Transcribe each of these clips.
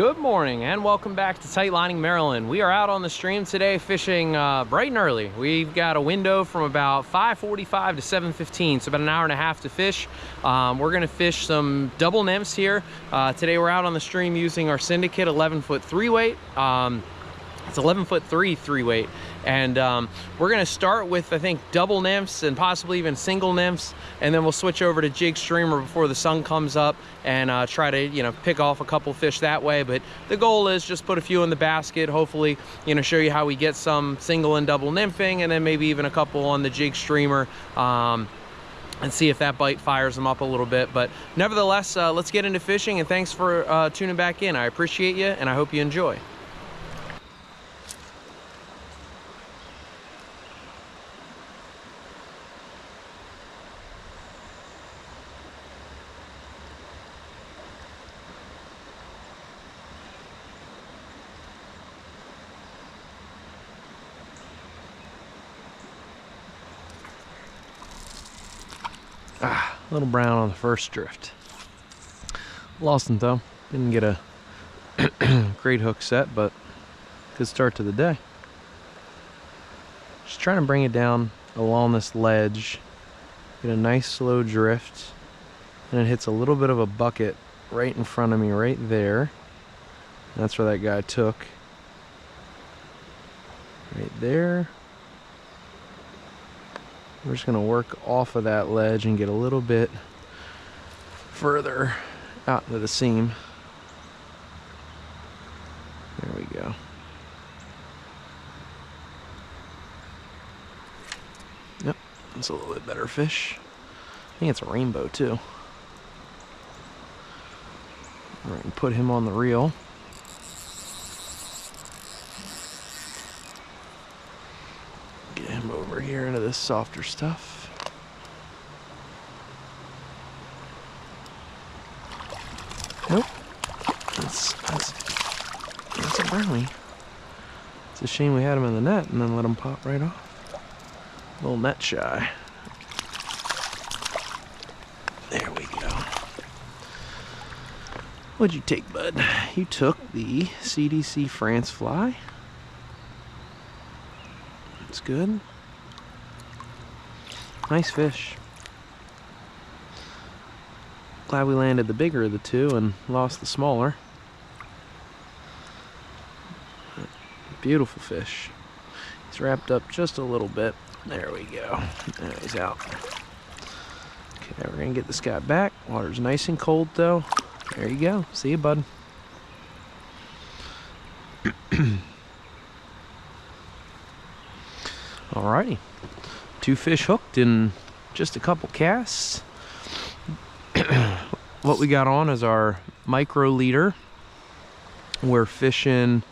Good morning and welcome back to Tight Lining Maryland. We are out on the stream today fishing bright and early. We've got a window from about 5:45 to 7:15, so about an hour and a half to fish. We're gonna fish some double nymphs here. Today we're out on the stream using our Syndicate 11-foot 3-weight. It's 11-foot 3-weight, and we're gonna start with, I think, double nymphs and possibly even single nymphs, and then we'll switch over to jig streamer before the sun comes up and try to, you know, pick off a couple fish that way. But the goal is just put a few in the basket, hopefully, you know, show you how we get some single and double nymphing, and then maybe even a couple on the jig streamer, and see if that bite fires them up a little bit. But nevertheless, let's get into fishing, and thanks for tuning back in. I appreciate you, and I hope you enjoy. A little brown on the first drift. Lost him though. Didn't get a great hook set, but good start to the day. Just trying to bring it down along this ledge. Get a nice slow drift. And it hits a little bit of a bucket right in front of me right there. That's where that guy took. Right there. We're just gonna work off of that ledge and get a little bit further out into the seam. There we go. Yep, that's a little bit better fish. I think it's a rainbow too. All right, and put him on the reel. Get him over here into this softer stuff. Nope. That's a brownie. It's a shame we had him in the net and then let him pop right off. A little net shy. There we go. What'd you take, bud? You took the CDC France fly. That's good. Nice fish. Glad we landed the bigger of the two and lost the smaller. Beautiful fish. He's wrapped up just a little bit. There we go. Now he's out. Okay, we're gonna get this guy back. Water's nice and cold though. There you go. See you, bud. Alrighty, 2 fish hooked in just a couple casts. What we got on is our micro leader. We're fishing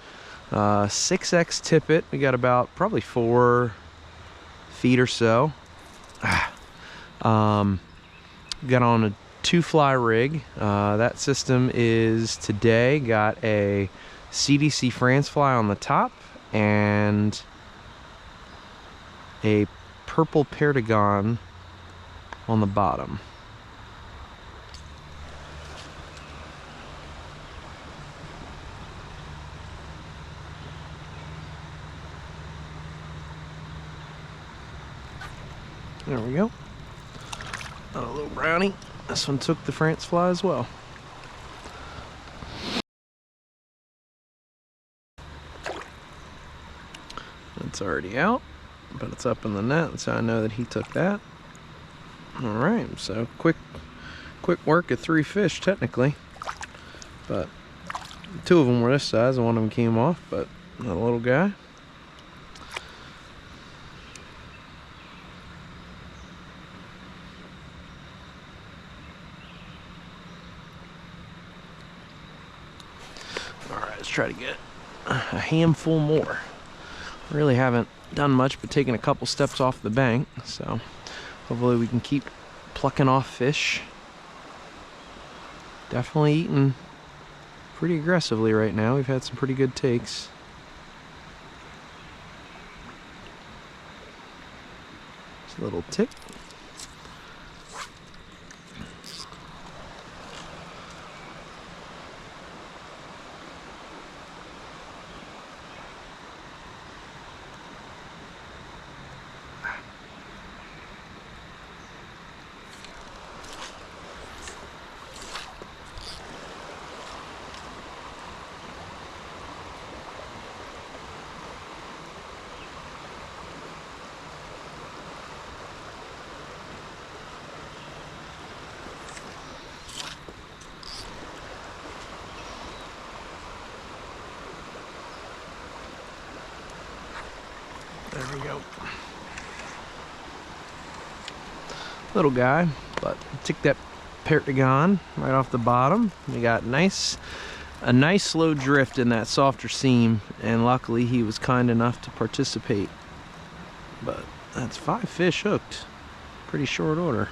6X tippet. We got about probably 4 feet or so. Got on a 2-fly rig. That system is today got a CDC France fly on the top and a purple perdigon on the bottom. There we go. A little brownie. This one took the France fly as well. It's already out, but it's up in the net. That's how I know that he took that. All right, so quick work at 3 fish technically, but 2 of them were this size and 1 of them came off, but not a little guy. All right, let's try to get a handful more. Really haven't done much but taking a couple steps off the bank, so hopefully we can keep plucking off fish. Definitely eating pretty aggressively right now. We've had some pretty good takes. Just a little tick. There we go. Little guy, but took that Pertagon right off the bottom. We got a nice slow drift in that softer seam, and luckily he was kind enough to participate. But that's 5 fish hooked. Pretty short order.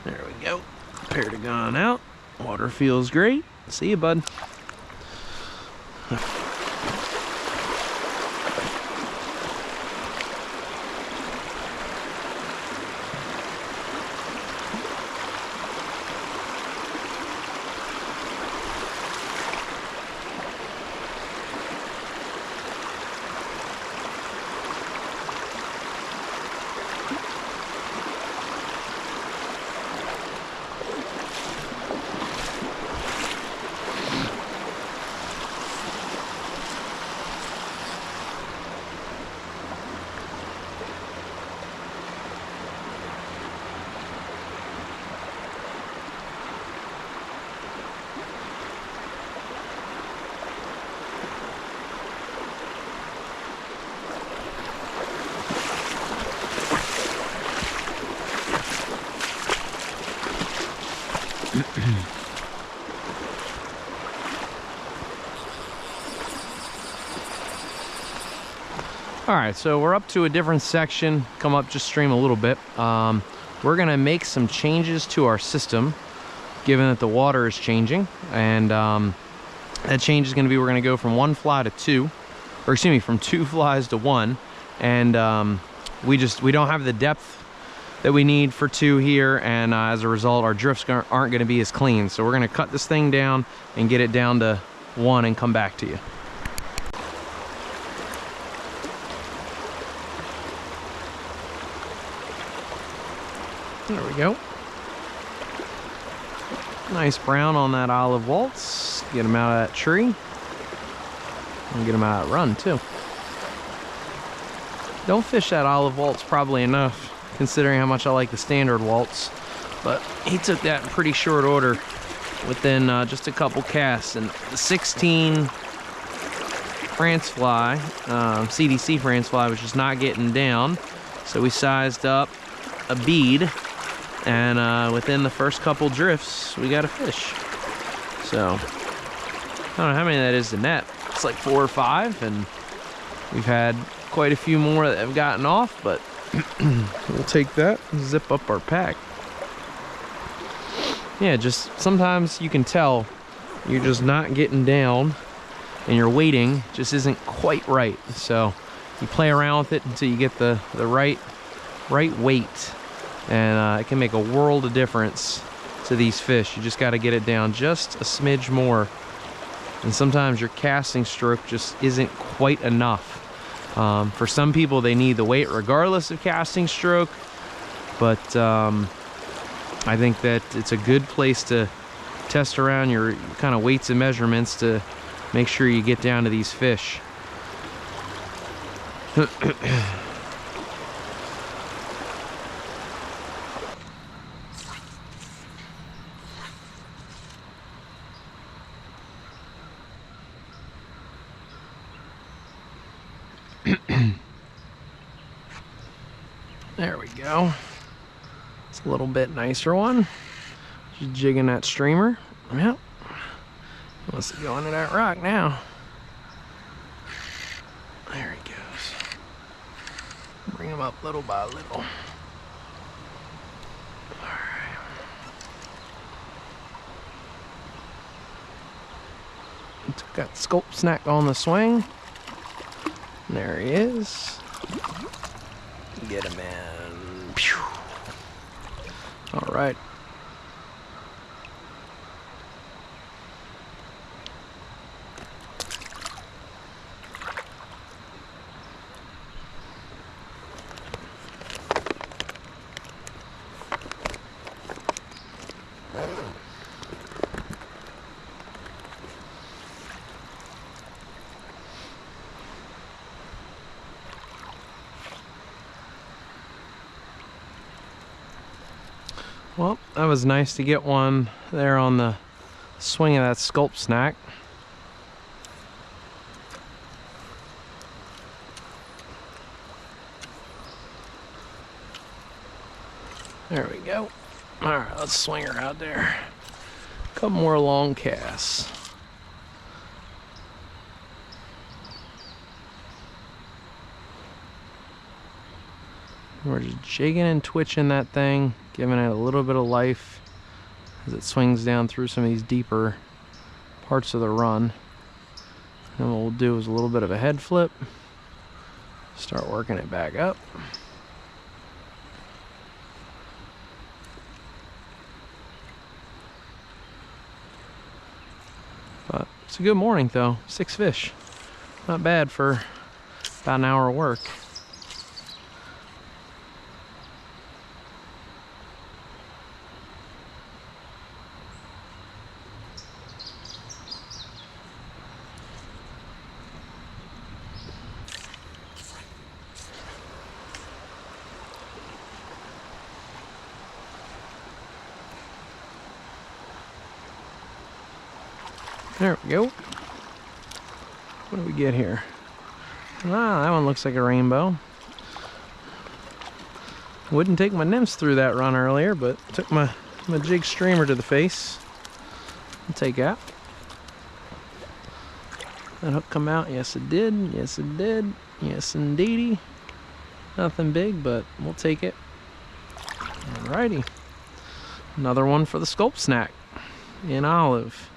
There we go. Pertagon out. Water feels great. See you, bud. All right, so we're up to a different section, come up just stream a little bit. We're gonna make some changes to our system, given that the water is changing. And that change is gonna be, we're gonna go from 1 fly to 2, or excuse me, from 2 flies to 1. And we don't have the depth that we need for 2 here, and as a result our drifts aren't gonna be as clean. So we're gonna cut this thing down and get it down to 1 and come back to you. There we go. Nice brown on that olive waltz. Get him out of that tree. And get him out of that run too. Don't fish that olive waltz probably enough, considering how much I like the standard waltz. But he took that in pretty short order within just a couple casts. And the 16 France fly, CDC France fly, was just not getting down. So we sized up a bead. And within the first couple drifts, we got a fish. So, I don't know how many that is to net. It's like 4 or 5, and we've had quite a few more that have gotten off, but we'll take that and zip up our pack. Yeah, just sometimes you can tell you're just not getting down, and your weighting just isn't quite right. So, you play around with it until you get the right weight. And it can make a world of difference to these fish. You just got to get it down just a smidge more. And sometimes your casting stroke just isn't quite enough. For some people, they need the weight regardless of casting stroke. But I think that it's a good place to test around your kind of weights and measurements to make sure you get down to these fish. There we go. It's a little bit nicer one. Just jigging that streamer. Yep. He wants to go into that rock now. There he goes. Bring him up little by little. Alright. Took that sculpt snack on the swing. There he is. Get him in. Pew. All right. Well, that was nice to get one there on the swing of that sculpt snack. There we go. All right, let's swing her out there. Couple more long casts. We're just jigging and twitching that thing, giving it a little bit of life as it swings down through some of these deeper parts of the run. And what we'll do is a little bit of a head flip, start working it back up. But it's a good morning though, 6 fish. Not bad for about an hour of work. There we go. What do we get here? Ah, that one looks like a rainbow. Wouldn't take my nymphs through that run earlier, but took my jig streamer to the face. I'll take that. That hook come out? Yes it did. Yes it did. Yes indeedy. Nothing big, but we'll take it. Alrighty. Another one for the sculpt snack in olive.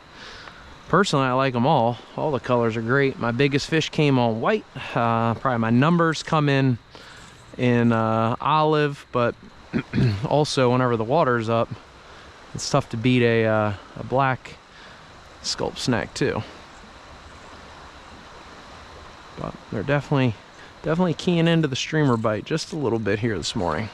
Personally, I like them all. All the colors are great. My biggest fish came on white. Probably my numbers come in olive, but also whenever the water's up, it's tough to beat a black sculpt snack too. But they're definitely keying into the streamer bite just a little bit here this morning.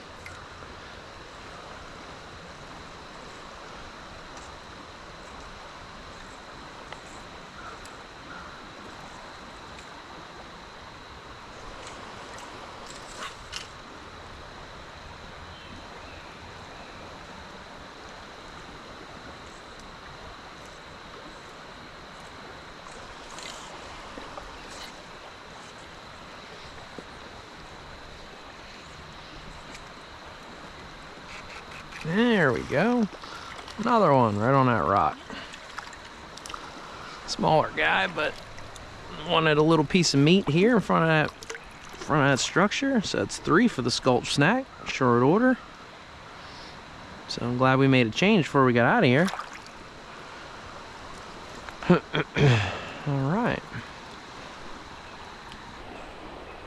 There we go. Another one right on that rock. Smaller guy, but wanted a little piece of meat here in front of that structure. So that's 3 for the sculpt snack, short order. So I'm glad we made a change before we got out of here. All right.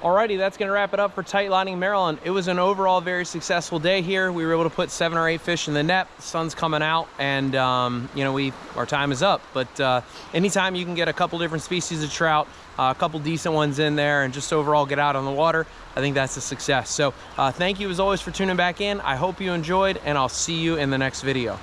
Alrighty, that's gonna wrap it up for Tight Lining Maryland. It was an overall very successful day here. We were able to put 7 or 8 fish in the net. The sun's coming out, and you know, our time is up. But anytime you can get a couple different species of trout, a couple decent ones in there, and just overall get out on the water, I think that's a success. So thank you as always for tuning back in. I hope you enjoyed, and I'll see you in the next video.